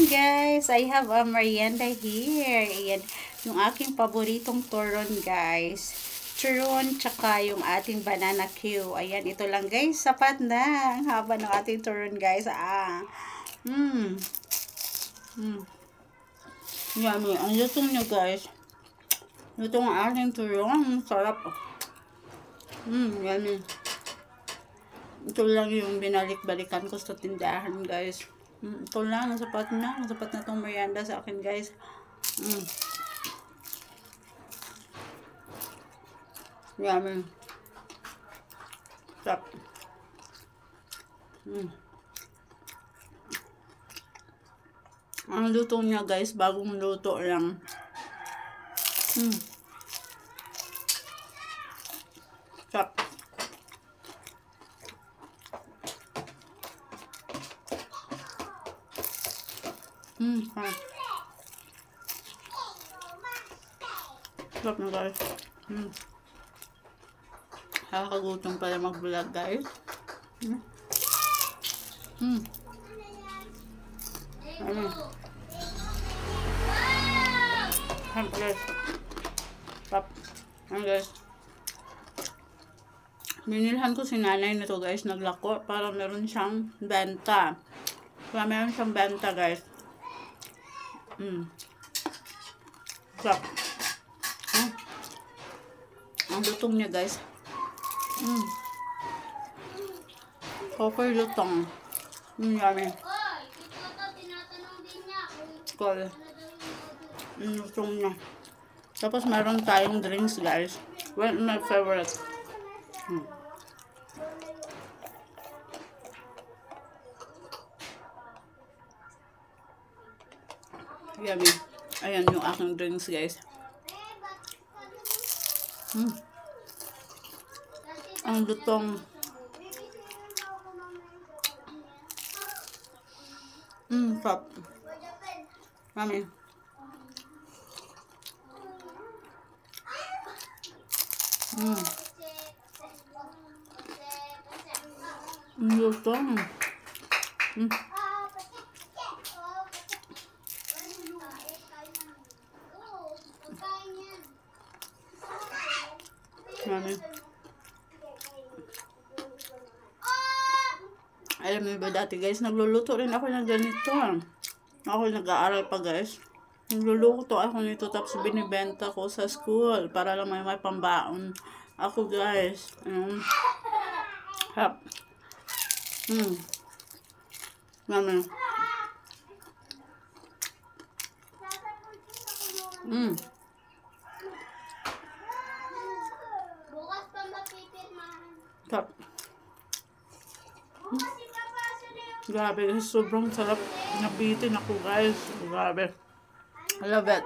guys, I have a merienda here. Ayan, yung aking paboritong turon guys. Turon, tsaka yung ating banana Q. Ayan, ito lang guys, sapat na. Ang haba ng ating turon guys. Yummy. Ang lutong nyo guys. Lutong ang ating turon. Sarap. Yummy. Ito lang yung binalik-balikan ko sa tindahan guys. Ito lang, sapat na itong merienda sa akin guys. Yummy. Sarap. Ang luto niya guys, bagong luto lang. Sarap. Sarap na guys. Nakakagutom pala mag-vlog guys. Guys. Sarap. Guys. Binilhan ko si nanay nito guys, naglako para meron siyang benta. Guys. Sarap. Ang lutong niya guys. Proper lutong. Yummy. Cool. Lutong niya. Tapos meron tayong drinks guys. Well, my favorite. Yummy. Ayan yung aking drinks guys. Ang lutong. Sarap. Yummy. Lutong. Yummy. Alam niyo ba dati guys, nagluluto rin ako ng ganito. Ako nag-aaral pa guys. Nagluluto ako nito tapos binibenta ko sa school para lang may pambaon ako guys. Hap. Yummy. Hap. Grabe, sobrang sarap. Nabitin ako guys. Grabe. I love it.